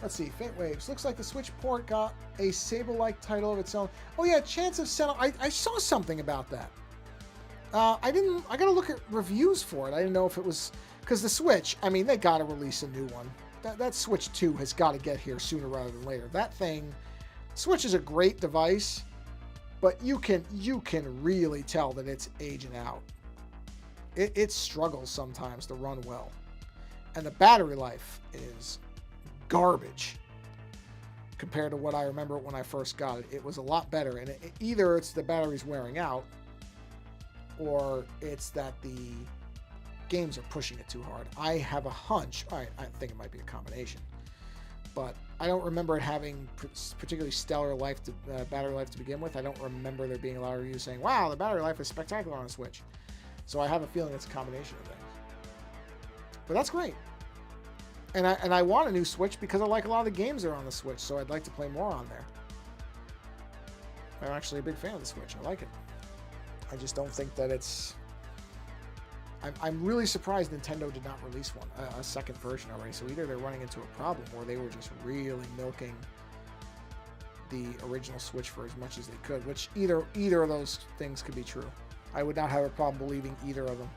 Let's see. Faint Waves. Looks like the Switch port got a Sable-like title of its own. Oh yeah, Chance of Sentinel. I saw something about that. I gotta look at reviews for it. I didn't know if it was... Because the Switch, I mean, they gotta release a new one. That Switch 2 has got to get here sooner rather than later. That thing... Switch is a great device, but you can really tell that it's aging out. It struggles sometimes to run well. And the battery life is garbage compared to what I remember when I first got it. It was a lot better. And either it's the battery's wearing out, or it's that the games are pushing it too hard. I have a hunch. I think it might be a combination. But I don't remember it having particularly stellar battery life to begin with. I don't remember there being a lot of reviews saying, wow, the battery life is spectacular on a Switch. So I have a feeling it's a combination of things. But that's great. And I want a new Switch because I like a lot of the games that are on the Switch, so I'd like to play more on there. I'm actually a big fan of the Switch. I like it. I just don't think that it's... I'm really surprised Nintendo did not release a second version already. So either they're running into a problem or they were just really milking the original Switch for as much as they could, which either of those things could be true. I would not have a problem believing either of them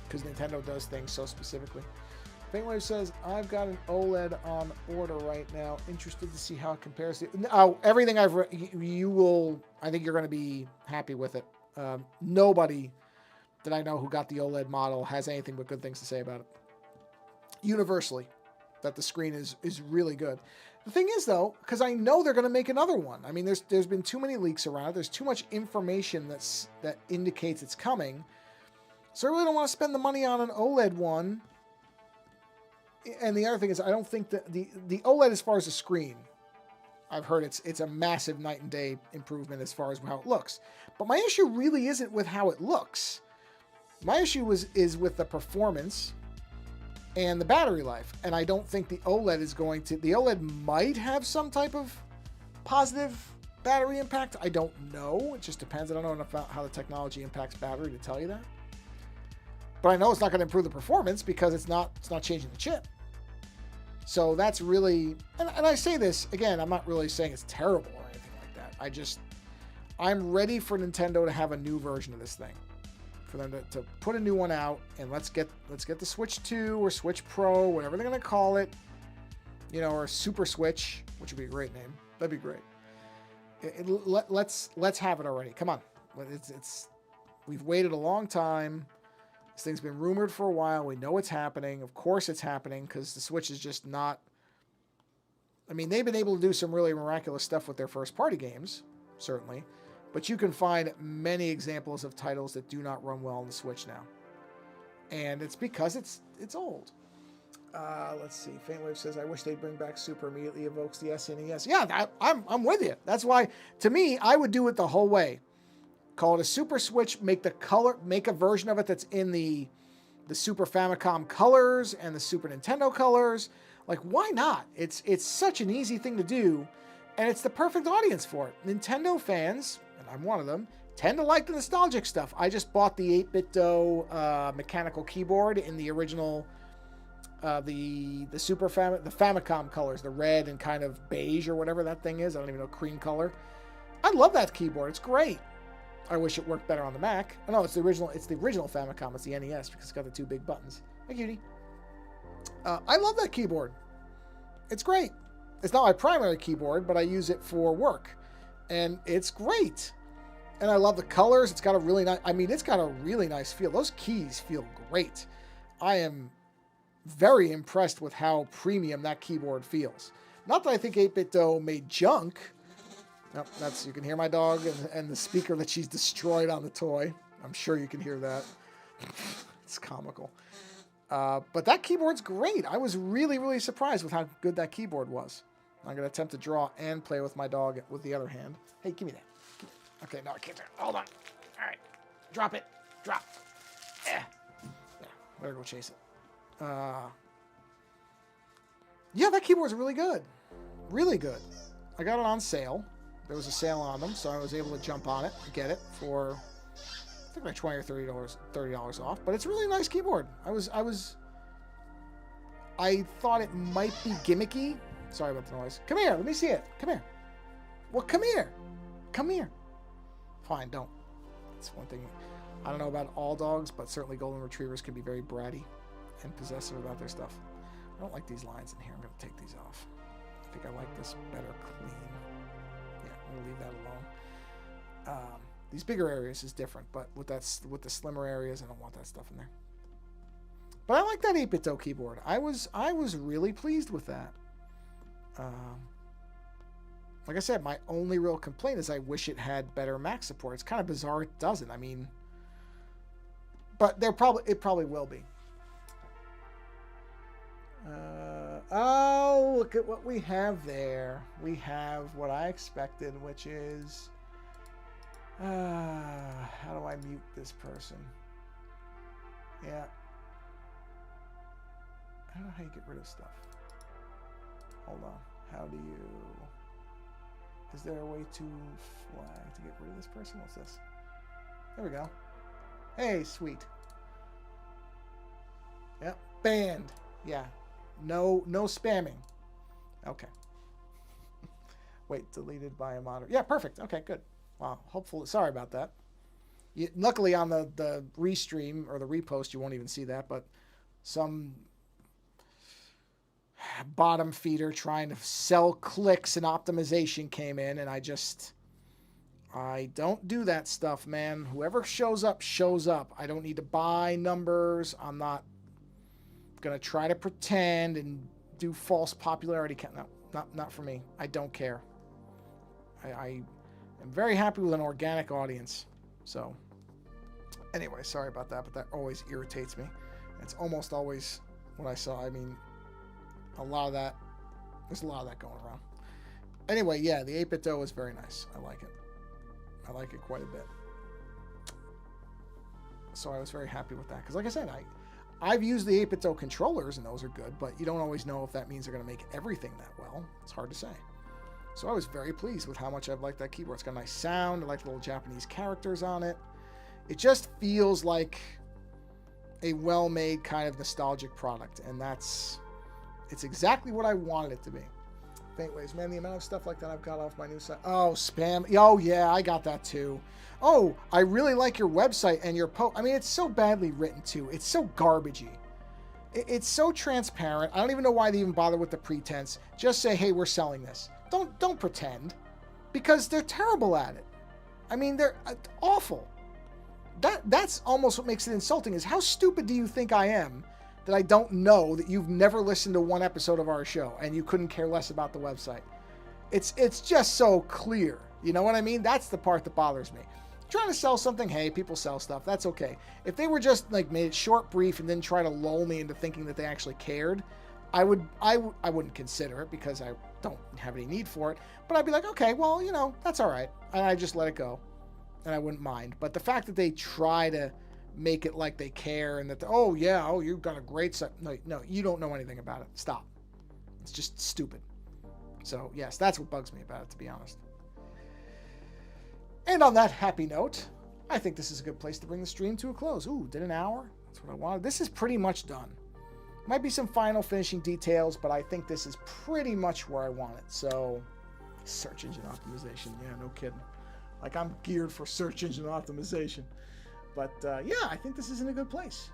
because Nintendo does things so specifically. Faintwave says, I've got an OLED on order right now. Interested to see how it compares to... Oh, everything I've read, you will... I think you're going to be happy with it. Nobody that I know who got the OLED model has anything but good things to say about it. Universally, that the screen is really good. The thing is, though, because I know they're going to make another one. I mean, there's been too many leaks around. There's too much information that indicates it's coming. So I really don't want to spend the money on an OLED one. And the other thing is, I don't think that the OLED, as far as the screen, I've heard it's a massive night and day improvement as far as how it looks. But my issue really isn't with how it looks. My issue is with the performance and the battery life. And I don't think the OLED is going to... The OLED might have some type of positive battery impact. I don't know. It just depends. I don't know enough about how the technology impacts battery to tell you that. But I know it's not going to improve the performance because it's not changing the chip. So that's really... And I say this, again, I'm not really saying it's terrible or anything like that. I'm ready for Nintendo to have a new version of this thing. For them to put a new one out, and let's get the Switch 2 or Switch Pro, whatever they're going to call it, you know, or Super Switch, which would be a great name. That'd be great. Let's have it already. Come on. We've waited a long time. This thing's been rumored for a while. We know it's happening. Of course it's happening because the Switch is just not... I mean, they've been able to do some really miraculous stuff with their first-party games, certainly. But you can find many examples of titles that do not run well on the Switch now. And it's because it's old. Let's see. Faintwave says, I wish they'd bring back Super. Immediately evokes the SNES. Yeah, I'm with you. That's why, to me, I would do it the whole way. Call it a Super Switch. Make a version of it that's in the Super Famicom colors and the Super Nintendo colors. Like, why not? It's such an easy thing to do. And it's the perfect audience for it. Nintendo fans... I'm one of them, tend to like the nostalgic stuff. I just bought the 8-bit mechanical keyboard in the original, the Famicom colors, the red and kind of beige or whatever that thing is. I don't even know, cream color. I love that keyboard. It's great. I wish it worked better on the Mac. Oh, no, it's the original Famicom. It's the NES because it's got the two big buttons. Hey, cutie. I love that keyboard. It's great. It's not my primary keyboard, but I use it for work. And it's great. And I love the colors. It's got a really nice, it's got a really nice feel. Those keys feel great. I am very impressed with how premium that keyboard feels. Not that I think 8BitDo made junk. Nope, you can hear my dog and the speaker that she's destroyed on the toy. I'm sure you can hear that. It's comical. But that keyboard's great. I was really, really surprised with how good that keyboard was. I'm going to attempt to draw and play with my dog with the other hand. Hey, give me that. Okay, no, I can't. Hold on. All right. Drop it. Drop. Yeah. Better go chase it. Yeah, that keyboard's really good. Really good. I got it on sale. There was a sale on them, so I was able to jump on it and get it for, I think, like $20 or $30 off. But it's a really nice keyboard. I thought it might be gimmicky. Sorry about the noise. Come here. Let me see it. Come here. Well, come here. Come here. Fine, don't. That's one thing. I don't know about all dogs, but certainly golden retrievers can be very bratty and possessive about their stuff. I don't like these lines in here. I'm going to take these off. I think I like this better clean. Yeah, I'm going to leave that alone. These bigger areas is different, but with the slimmer areas, I don't want that stuff in there. But I like that 8BitDo keyboard. I was really pleased with that. Like I said, my only real complaint is I wish it had better Mac support. It's kind of bizarre it doesn't. But it probably will be. Oh, look at what we have there. We have what I expected, which is... how do I mute this person? Yeah. I don't know how you get rid of stuff. Hold on. How do you... Is there a way to flag to get rid of this person? What's this? There we go. Hey, sweet. Yep. Banned. Yeah. No spamming. Okay. Wait, deleted by a moderator. Yeah, perfect. Okay, good. Wow. Hopefully, sorry about that. Luckily on the restream or the repost, you won't even see that, but some bottom feeder trying to sell clicks and optimization came in, and I don't do that stuff, man. Whoever shows up, shows up. I don't need to buy numbers. I'm not going to try to pretend and do false popularity. No, not for me. I don't care. I am very happy with an organic audience. So, anyway, sorry about that, but that always irritates me. It's almost always what I saw. There's a lot of that going around. Anyway, yeah, the 8BitDo is very nice. I like it. I like it quite a bit. So I was very happy with that. Because like I said, I've used the 8BitDo controllers, and those are good, but you don't always know if that means they're going to make everything that well. It's hard to say. So I was very pleased with how much I've liked that keyboard. It's got a nice sound. I like the little Japanese characters on it. It just feels like a well-made kind of nostalgic product, and it's exactly what I wanted it to be. Faintways, man, the amount of stuff like that I've got off my new site. Oh, spam. Oh, yeah, I got that too. Oh, I really like your website and your post. It's so badly written too. It's so garbagey. It's so transparent. I don't even know why they even bother with the pretense. Just say, hey, we're selling this. Don't pretend, because they're terrible at it. They're awful. That's almost what makes it insulting, is how stupid do you think I am that I don't know that you've never listened to one episode of our show and you couldn't care less about the website. It's just so clear. You know what I mean? That's the part that bothers me. Trying to sell something, hey, people sell stuff. That's okay. If they were just like made it short, brief, and then try to lull me into thinking that they actually cared, I wouldn't consider it because I don't have any need for it. But I'd be like, okay, well, that's all right. And I just let it go, and I wouldn't mind. But the fact that they try to make it like they care and that, you've got a great site. No, you don't know anything about it. Stop. It's just stupid. So, yes, that's what bugs me about it, to be honest. And on that happy note, I think this is a good place to bring the stream to a close. Ooh, did an hour? That's what I wanted. This is pretty much done. Might be some final finishing details, but I think this is pretty much where I want it. So, search engine optimization. Yeah, no kidding. Like, I'm geared for search engine optimization. But, yeah, I think this is in a good place.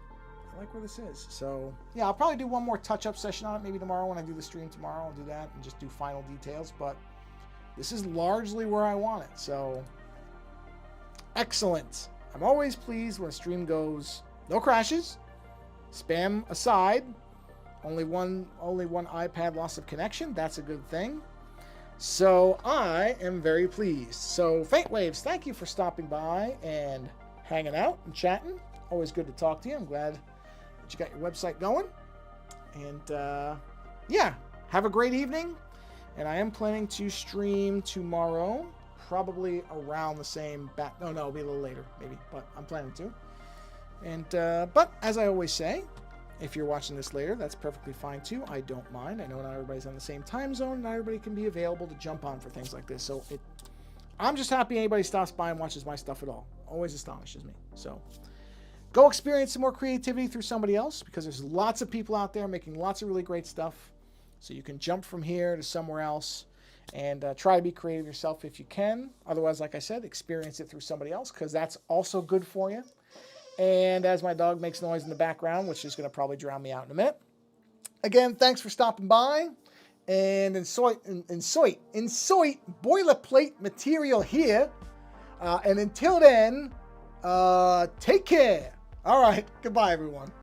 I like where this is. So yeah, I'll probably do one more touch-up session on it maybe tomorrow when I do the stream tomorrow. I'll do that and just do final details. But this is largely where I want it. So excellent. I'm always pleased when a stream goes no crashes, spam aside, only one iPad loss of connection. That's a good thing. So I am very pleased. So Faint Waves, thank you for stopping by and hanging out and chatting. Always good to talk to you. I'm glad that you got your website going. And yeah, have a great evening. And I am planning to stream tomorrow, probably around the same no, it'll be a little later maybe, but I'm planning to. And but as I always say, if you're watching this later, that's perfectly fine too. I don't mind. I know not everybody's on the same time zone. Not everybody can be available to jump on for things like this. So I'm just happy anybody stops by and watches my stuff at all. Always astonishes me. So go experience some more creativity through somebody else, because there's lots of people out there making lots of really great stuff. So you can jump from here to somewhere else and try to be creative yourself if you can. Otherwise, like I said, experience it through somebody else, because that's also good for you. And as my dog makes noise in the background, which is going to probably drown me out in a minute. Again, thanks for stopping by. And insoit boilerplate material here. And until then, take care. All right. Goodbye, everyone.